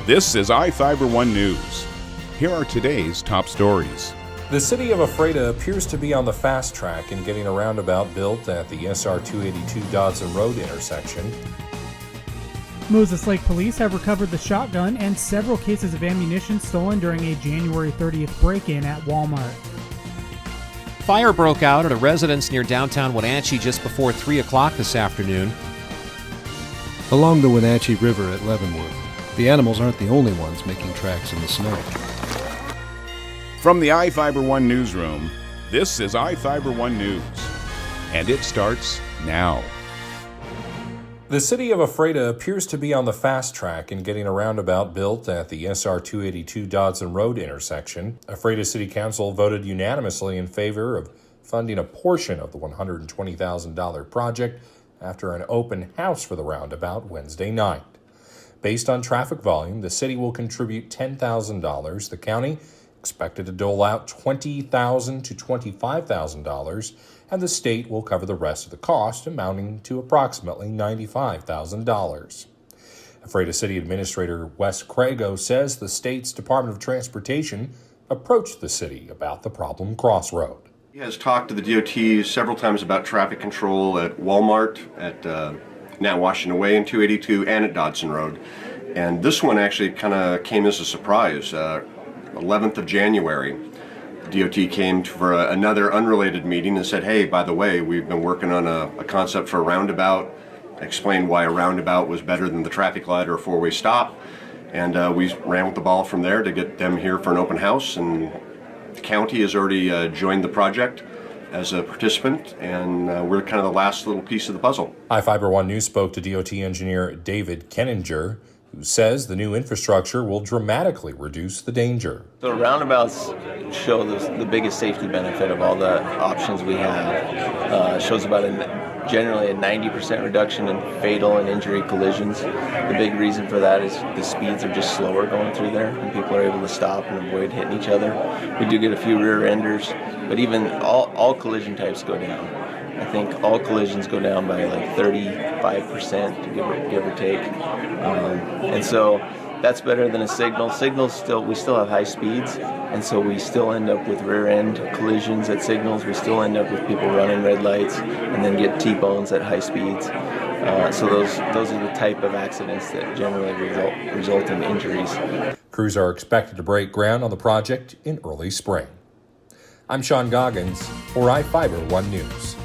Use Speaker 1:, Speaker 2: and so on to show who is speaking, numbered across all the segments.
Speaker 1: This is iFIBER 1 News. Here are today's top stories.
Speaker 2: The city of Ephrata appears to be on the fast track in getting a roundabout built at the SR 282 Dodson Road intersection.
Speaker 3: Moses Lake police have recovered the shotgun and several cases of ammunition stolen during a January 30th break-in at Walmart.
Speaker 4: Fire broke out at a residence near downtown Wenatchee just before 3 o'clock this afternoon.
Speaker 5: Along the Wenatchee River at Leavenworth, the animals aren't the only ones making tracks in the snow.
Speaker 1: From the iFIBER 1 newsroom, this is iFIBER 1 News. And it starts now.
Speaker 2: The city of Ephrata appears to be on the fast track in getting a roundabout built at the SR 282 Dodson Road intersection. Ephrata City Council voted unanimously in favor of funding a portion of the $120,000 project after an open house for the roundabout Wednesday night. Based on traffic volume, the city will contribute $10,000. The county expected to dole out $20,000 to $25,000, and the state will cover the rest of the cost, amounting to approximately $95,000. Ephrata City Administrator Wes Crago says the state's Department of Transportation approached the city about the problem crossroad.
Speaker 6: He has talked to the DOT several times about traffic control at Walmart, at now Washington Way and 282, and at Dodson Road. And this one actually kind of came as a surprise. 11th of January, the DOT came for another unrelated meeting and said, hey, by the way, we've been working on a concept for a roundabout, explained why a roundabout was better than the traffic light or a four-way stop. And we ran with the ball from there to get them here for an open house. And the county has already joined the project as a participant, and we're kind of the last little piece of the puzzle.
Speaker 2: iFIBER 1 News spoke to DOT engineer David Kenninger, who says the new infrastructure will dramatically reduce the danger.
Speaker 7: So roundabouts show the biggest safety benefit of all the options we have. Shows about generally a 90% reduction in fatal and injury collisions. The big reason for that is the speeds are just slower going through there, and people are able to stop and avoid hitting each other. We do get a few rear enders, but even all collision types go down. I think all collisions go down by like 35%, give or take. And so that's better than a signal. We still have high speeds, and so we still end up with rear end collisions at signals. We still end up with people running red lights and then get T-bones at high speeds. So those are the type of accidents that generally result in injuries.
Speaker 2: Crews are expected to break ground on the project in early spring. I'm Sean Goggins for iFIBER 1 News.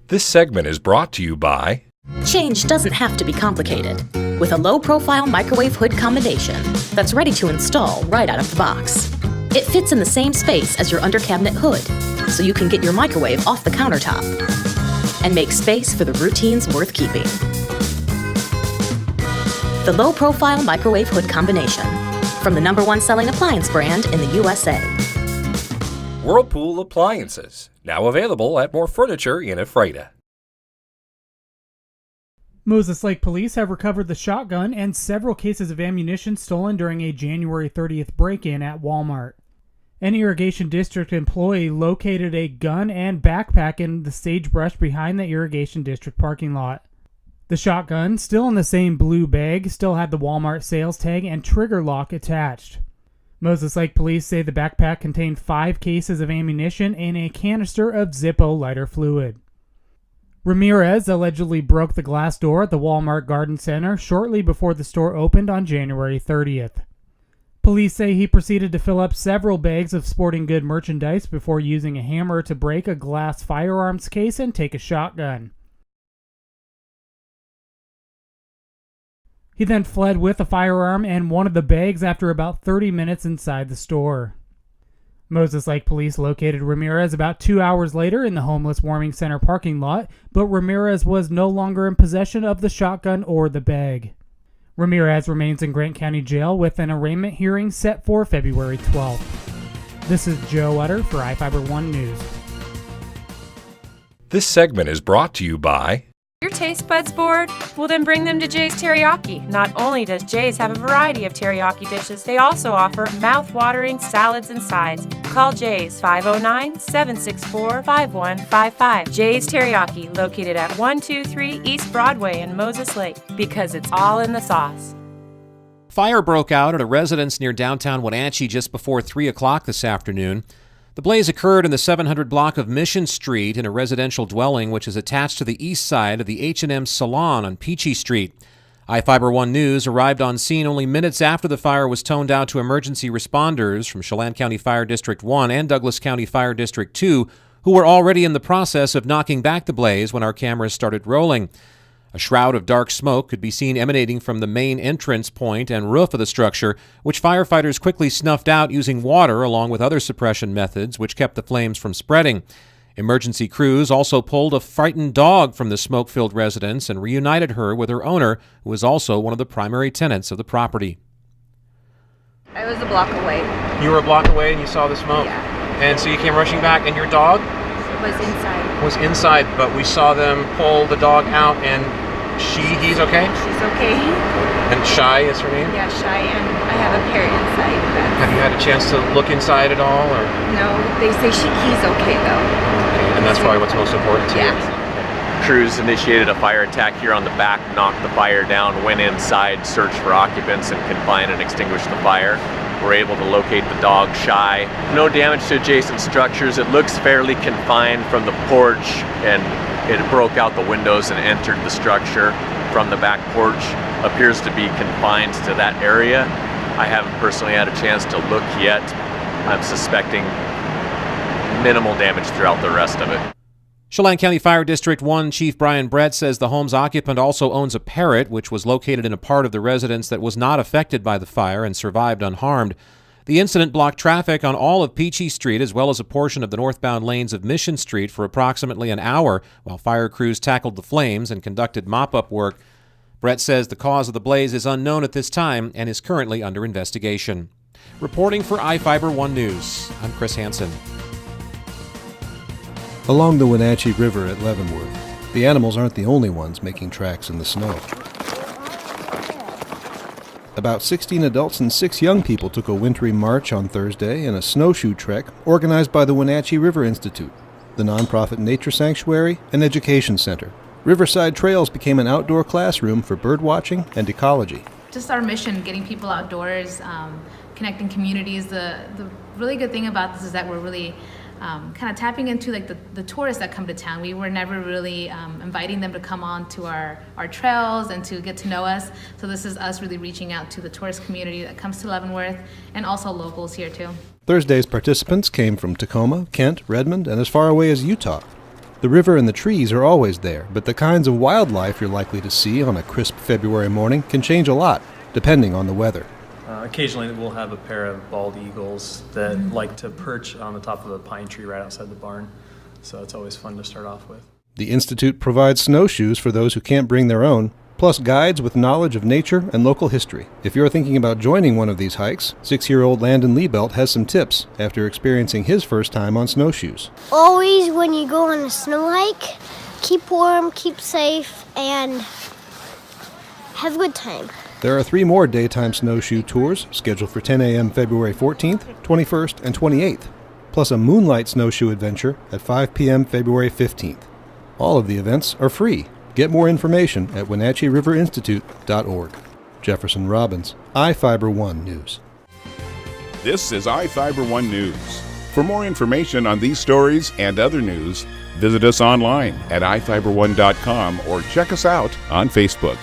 Speaker 1: This segment is brought to you by
Speaker 8: Change doesn't have to be complicated. With a low-profile microwave hood combination that's ready to install right out of the box. It fits in the same space as your under-cabinet hood, so you can get your microwave off the countertop and make space for the routines worth keeping. The low-profile microwave hood combination, from the #1 selling appliance brand in the USA.
Speaker 9: Whirlpool Appliances, now available at more furniture in Ephrata.
Speaker 3: Moses Lake police have recovered the shotgun and several cases of ammunition stolen during a January 30th break-in at Walmart. An irrigation district employee located a gun and backpack in the sagebrush behind the irrigation district parking lot. The shotgun, still in the same blue bag, still had the Walmart sales tag and trigger lock attached. Moses Lake police say the backpack contained 5 cases of ammunition and a canister of Zippo lighter fluid. Ramirez allegedly broke the glass door at the Walmart Garden Center shortly before the store opened on January 30th. Police say he proceeded to fill up several bags of sporting good merchandise before using a hammer to break a glass firearms case and take a shotgun. He then fled with a firearm and one of the bags after about 30 minutes inside the store. Moses Lake police located Ramirez about 2 hours later in the Homeless Warming Center parking lot, but Ramirez was no longer in possession of the shotgun or the bag. Ramirez remains in Grant County Jail with an arraignment hearing set for February 12th. This is Joe Utter for iFIBER 1 News.
Speaker 9: This segment is brought to you by
Speaker 10: Your taste buds bored? Well, then bring them to Jay's Teriyaki. Not only does Jay's have a variety of teriyaki dishes, they also offer mouth-watering salads and sides. Call Jay's 509-764-5155. Jay's Teriyaki, located at 123 East Broadway in Moses Lake, because it's all in the sauce.
Speaker 4: Fire broke out at a residence near downtown Wenatchee just before 3 o'clock this afternoon. The blaze occurred in the 700 block of Mission Street in a residential dwelling which is attached to the east side of the H&M Salon on Peachy Street. iFIBER 1 News arrived on scene only minutes after the fire was toned out to emergency responders from Chelan County Fire District 1 and Douglas County Fire District 2, who were already in the process of knocking back the blaze when our cameras started rolling. A shroud of dark smoke could be seen emanating from the main entrance point and roof of the structure, which firefighters quickly snuffed out using water along with other suppression methods, which kept the flames from spreading. Emergency crews also pulled a frightened dog from the smoke-filled residence and reunited her with her owner, who is also one of the primary tenants of the property.
Speaker 11: I was a block away.
Speaker 4: You were a block away and you saw the smoke?
Speaker 11: Yeah.
Speaker 4: And so you came rushing back, and your dog?
Speaker 11: Was inside.
Speaker 4: Was inside, but we saw them pull the dog out, and he's okay?
Speaker 11: She's okay.
Speaker 4: And Shy is her name?
Speaker 11: Yeah, Shy, and I have a pair inside.
Speaker 4: Have you had a chance to look inside at all? Or?
Speaker 11: No, they say he's okay though.
Speaker 4: Okay, and that's probably what's most important to you?
Speaker 7: Crews initiated a fire attack here on the back, knocked the fire down, went inside, searched for occupants, and confine and extinguished the fire. We're able to locate the dog, Shy. No damage to adjacent structures. It looks fairly confined from the porch, and it broke out the windows and entered the structure from the back porch. Appears to be confined to that area. I haven't personally had a chance to look yet. I'm suspecting minimal damage throughout the rest of it.
Speaker 4: Chelan County Fire District 1 Chief Brian Brett says the home's occupant also owns a parrot, which was located in a part of the residence that was not affected by the fire and survived unharmed. The incident blocked traffic on all of Peachy Street as well as a portion of the northbound lanes of Mission Street for approximately an hour while fire crews tackled the flames and conducted mop-up work. Brett says the cause of the blaze is unknown at this time and is currently under investigation. Reporting for iFIBER 1 News, I'm Chris Hansen.
Speaker 5: Along the Wenatchee River at Leavenworth, the animals aren't the only ones making tracks in the snow. About 16 adults and 6 young people took a wintry march on Thursday in a snowshoe trek organized by the Wenatchee River Institute, the nonprofit nature sanctuary and education center. Riverside Trails became an outdoor classroom for birdwatching and ecology.
Speaker 12: Just our mission, getting people outdoors, connecting communities. The really good thing about this is that we're really kind of tapping into like the tourists that come to town. We were never really inviting them to come on to our trails and to get to know us. So this is us really reaching out to the tourist community that comes to Leavenworth and also locals here too.
Speaker 5: Thursday's participants came from Tacoma, Kent, Redmond, and as far away as Utah. The river and the trees are always there, but the kinds of wildlife you're likely to see on a crisp February morning can change a lot, depending on the weather.
Speaker 13: Occasionally we'll have a pair of bald eagles that like to perch on the top of a pine tree right outside the barn, so it's always fun to start off with.
Speaker 5: The Institute provides snowshoes for those who can't bring their own, plus guides with knowledge of nature and local history. If you're thinking about joining one of these hikes, 6-year-old Landon Liebelt has some tips after experiencing his first time on snowshoes.
Speaker 14: Always when you go on a snow hike, keep warm, keep safe, and have a good time.
Speaker 5: There are 3 more daytime snowshoe tours scheduled for 10 a.m. February 14th, 21st, and 28th, plus a moonlight snowshoe adventure at 5 p.m. February 15th. All of the events are free. Get more information at WenatcheeRiverInstitute.org. Jefferson Robbins, iFIBER 1 News.
Speaker 1: This is iFIBER 1 News. For more information on these stories and other news, visit us online at iFiber1.com or check us out on Facebook.